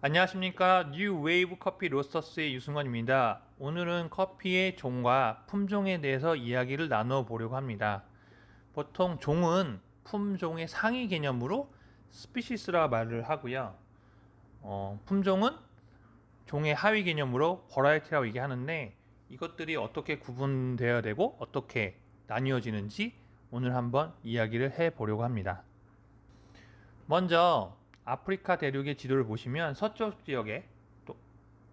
안녕하십니까. 뉴 웨이브 커피 로스터스의 유승원입니다. 오늘은 커피의 종과 품종에 대해서 이야기를 나누어 보려고 합니다. 보통 종은 품종의 상위 개념으로 스피시스라 말을 하고요. 품종은 종의 하위 개념으로 버라이티라고 얘기하는데, 이것들이 어떻게 구분되어야 되고 어떻게 나뉘어지는지 오늘 한번 이야기를 해 보려고 합니다. 먼저 아프리카 대륙의 지도를 보시면 서쪽 지역에 또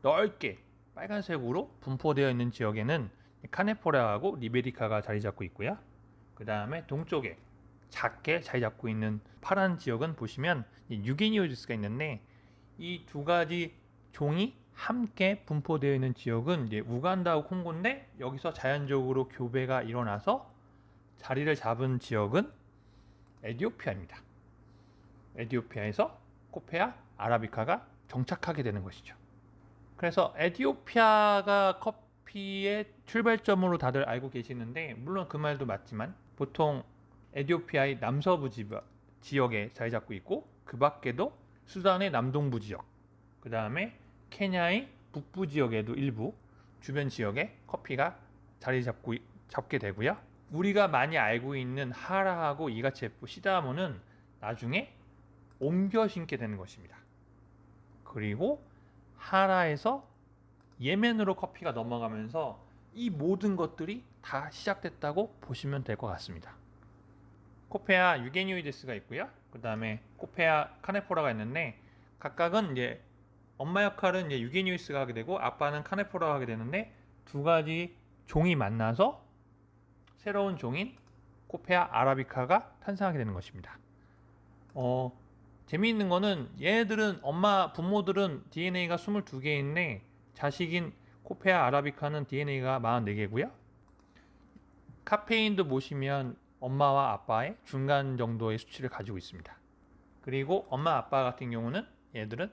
넓게 빨간색으로 분포되어 있는 지역에는 카네포라하고 리베리카가 자리 잡고 있고요. 그 다음에 동쪽에 작게 자리 잡고 있는 파란 지역은 보시면 유기니오이드스가 있는데, 이 두 가지 종이 함께 분포되어 있는 지역은 이제 우간다하고 콩고인데, 여기서 자연적으로 교배가 일어나서 자리를 잡은 지역은 에티오피아입니다. 에티오피아에서 코페아 아라비카가 정착하게 되는 것이죠. 그래서 에티오피아가 커피의 출발점으로 다들 알고 계시는데, 물론 그 말도 맞지만 보통 에티오피아의 남서부 지역에 자리 잡고 있고, 그 밖에도 수단의 남동부 지역, 그 다음에 케냐의 북부 지역에도 일부 주변 지역에 커피가 잡게 되고요. 우리가 많이 알고 있는 하라하고 이가체프, 시다모는 나중에 옮겨 심게 되는 것입니다. 그리고 하라에서 예멘으로 커피가 넘어가면서 이 모든 것들이 다 시작됐다고 보시면 될 것 같습니다. 코페아 유게니오이데스가 있고요. 그 다음에 코페아 카네포라가 있는데, 각각은 이제 엄마 역할은 이제 유게니오이스가 하게 되고 아빠는 카네포라가 하게 되는데, 두 가지 종이 만나서 새로운 종인 코페아 아라비카가 탄생하게 되는 것입니다. 재미있는 거는 얘네들은 부모들은 DNA가 22개인데 자식인 코페아 아라비카는 DNA가 44개고요. 카페인도 보시면 엄마와 아빠의 중간 정도의 수치를 가지고 있습니다. 그리고 엄마 아빠 같은 경우는 얘들은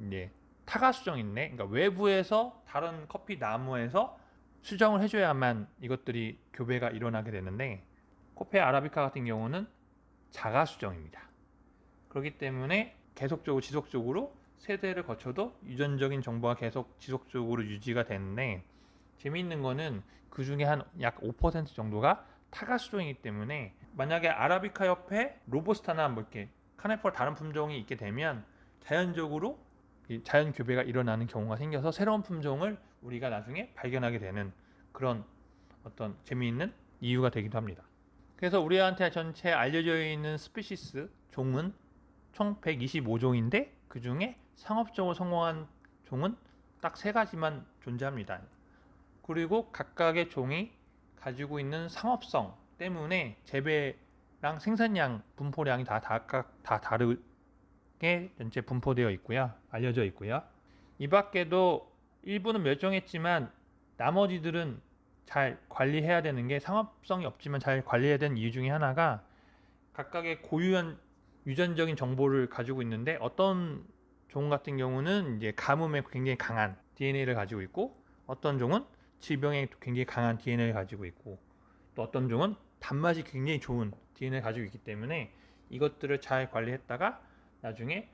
이제 타가 수정인데, 그러니까 외부에서 다른 커피 나무에서 수정을 해줘야만 이것들이 교배가 일어나게 되는데, 코페아 아라비카 같은 경우는 자가 수정입니다. 그렇기 때문에 계속적으로 지속적으로 세대를 거쳐도 유전적인 정보가 계속 지속적으로 유지가 되는데, 재미있는 거는 그 중에 한 약 5% 정도가 타가 수종이기 때문에, 만약에 아라비카 옆에 로보스타나 뭐 이렇게 카네포라 다른 품종이 있게 되면 자연적으로 자연 교배가 일어나는 경우가 생겨서 새로운 품종을 우리가 나중에 발견하게 되는 그런 어떤 재미있는 이유가 되기도 합니다. 그래서 우리한테 전체 알려져 있는 스피시스 종은 총 125종인데, 그 중에 상업적으로 성공한 종은 딱 세 가지만 존재합니다. 그리고 각각의 종이 가지고 있는 상업성 때문에 재배랑 생산량, 분포량이 각각 다 다르게 전체 분포되어 있고요. 알려져 있고요. 이 밖에도 일부는 멸종했지만 나머지들은 잘 관리해야 되는 게, 상업성이 없지만 잘 관리해야 되는 이유 중에 하나가 각각의 고유한 유전적인 정보를 가지고 있는데, 어떤 종 같은 경우는 이제 가뭄에 굉장히 강한 DNA를 가지고 있고, 어떤 종은 질병에 굉장히 강한 DNA를 가지고 있고, 또 어떤 종은 단맛이 굉장히 좋은 DNA를 가지고 있기 때문에 이것들을 잘 관리했다가 나중에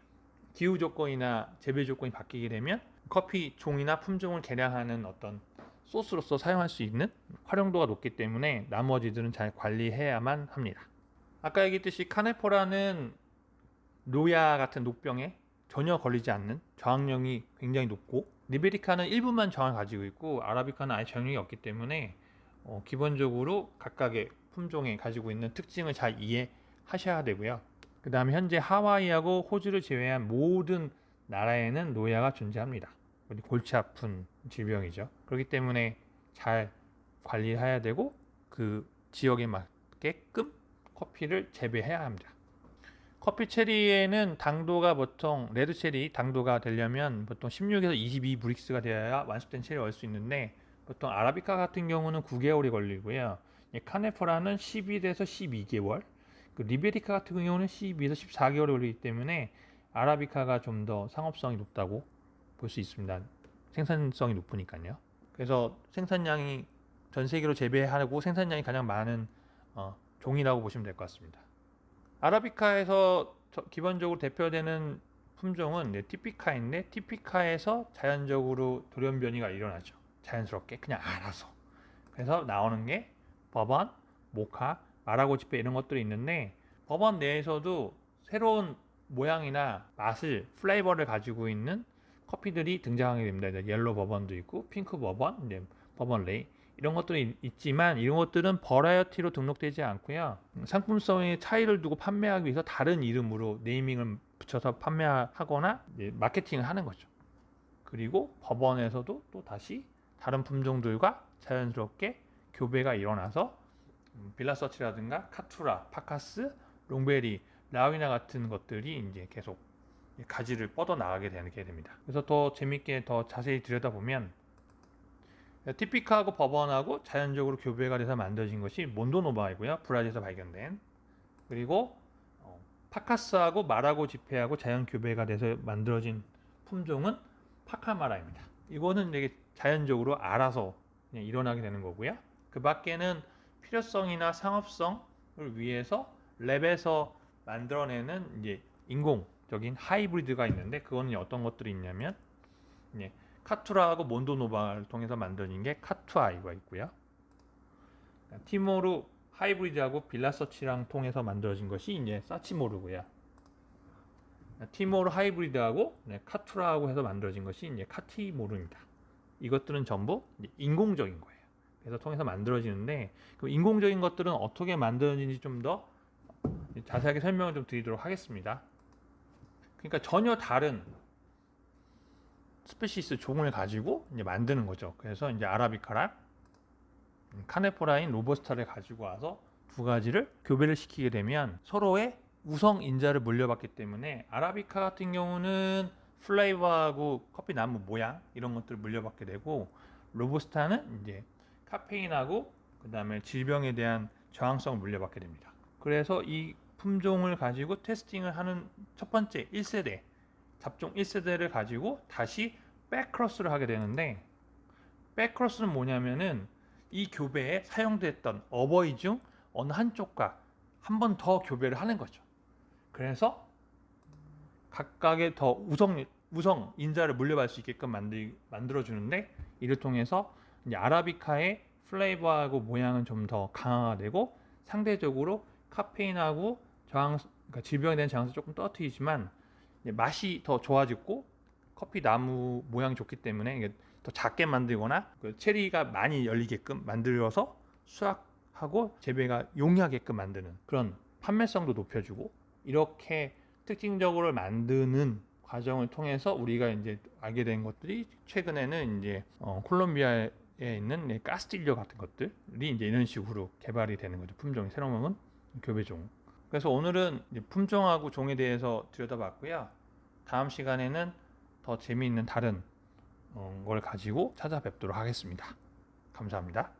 기후 조건이나 재배 조건이 바뀌게 되면 커피 종이나 품종을 개량하는 어떤 소스로서 사용할 수 있는 활용도가 높기 때문에 나머지들은 잘 관리해야만 합니다. 아까 얘기했듯이 카네포라는 노야 같은 녹병에 전혀 걸리지 않는 저항력이 굉장히 높고, 리베리카는 일부만 저항을 가지고 있고 아라비카는 아예 저항력이 없기 때문에 기본적으로 각각의 품종에 가지고 있는 특징을 잘 이해하셔야 되고요. 그 다음에 현재 하와이하고 호주를 제외한 모든 나라에는 노야가 존재합니다. 골치 아픈 질병이죠. 그렇기 때문에 잘 관리해야 되고, 그 지역에 맞게끔 커피를 재배해야 합니다. 커피 체리에는 당도가 보통, 레드 체리 당도가 되려면 보통 16에서 22 브릭스가 되어야 완숙된 체리를 얻을 수 있는데, 보통 아라비카 같은 경우는 9개월이 걸리고요. 카네포라는 11에서 12개월, 그 리베리카 같은 경우는 12에서 14개월이 걸리기 때문에 아라비카가 좀 더 상업성이 높다고 볼 수 있습니다. 생산성이 높으니까요. 그래서 생산량이 전 세계로 재배하고 생산량이 가장 많은 종이라고 보시면 될 것 같습니다. 아라비카에서 기본적으로 대표되는 품종은 티피카인데 티피카에서 자연적으로 돌연변이가 일어나죠. 자연스럽게 그냥 알아서. 그래서 나오는 게 버번, 모카, 마라고지페 이런 것들이 있는데 버번 내에서도 새로운 모양이나 맛을 플레이버를 가지고 있는 커피들이 등장하게 됩니다. 옐로 버번도 있고 핑크 버번, 버번 레이 이런 것들이 있지만 이런 것들은 버라이어티로 등록되지 않고요. 상품성의 차이를 두고 판매하기 위해서 다른 이름으로 네이밍을 붙여서 판매하거나 마케팅을 하는 거죠. 그리고 버번에서도 또 다시 다른 품종들과 자연스럽게 교배가 일어나서 빌라서치라든가 카투라, 파카스, 롱베리, 라위나 같은 것들이 이제 계속 가지를 뻗어 나가게 되게 됩니다. 그래서 더 재밌게 더 자세히 들여다보면 티피카하고 버번하고 자연적으로 교배가 돼서 만들어진 것이 몬도노바이고요. 브라질에서 발견된. 그리고 파카스하고 마라고 지페하고 자연 교배가 돼서 만들어진 품종은 파카마라입니다. 이거는 되게 자연적으로 알아서 그냥 일어나게 되는 거고요. 그 밖에는 필요성이나 상업성을 위해서 랩에서 만들어내는 이제 인공적인 하이브리드가 있는데 그거는 어떤 것들이 있냐면 카투라하고 몬도노바를 통해서 만들어진 게 카투아이가 있고요. 티모르 하이브리드하고 빌라서치랑 통해서 만들어진 것이 이제 사치모르고요. 티모르 하이브리드하고 카투라하고 해서 만들어진 것이 이제 카티모르입니다. 이것들은 전부 인공적인 거예요. 그래서 통해서 만들어지는데 그 인공적인 것들은 어떻게 만들어지는지 좀 더 자세하게 설명을 좀 드리도록 하겠습니다. 그러니까 전혀 다른 스페시스 종을 가지고 이제 만드는 거죠. 그래서 이제 아라비카랑 카네포라인 로버스타를 가지고 와서 두 가지를 교배를 시키게 되면 서로의 우성 인자를 물려받기 때문에 아라비카 같은 경우는 플레이버하고 커피 나무 모양 이런 것들을 물려받게 되고 로부스타는 이제 카페인하고 그 다음에 질병에 대한 저항성을 물려받게 됩니다. 그래서 이 품종을 가지고 테스팅을 하는 첫 번째 1세대 잡종 1세대를 가지고 다시 백크로스를 하게 되는데 백크로스는 뭐냐면은 이 교배에 사용됐던 어버이 중 어느 한쪽과 한 번 더 교배를 하는 거죠. 그래서 각각의 더 우성 인자를 물려받을 수 있게끔 만들어주는데 이를 통해서 이제 아라비카의 플레이버하고 모양은 좀 더 강화되고 상대적으로 카페인하고 그러니까 질병에 대한 저항성이 조금 떨어뜨리지만 맛이 더 좋아지고 커피 나무 모양이 좋기 때문에 이게 더 작게 만들거나 그 체리가 많이 열리게끔 만들어서 수확하고 재배가 용이하게끔 만드는 그런 판매성도 높여주고 이렇게 특징적으로 만드는 과정을 통해서 우리가 이제 알게 된 것들이 최근에는 이제 콜롬비아에 있는 카스틸려 같은 것들이 이제 이런 식으로 개발이 되는 거죠. 품종이 새로 나온 교배종. 그래서 오늘은 이제 품종하고 종에 대해서 들여다봤고요. 다음 시간에는 더 재미있는 다른 걸 가지고 찾아뵙도록 하겠습니다. 감사합니다.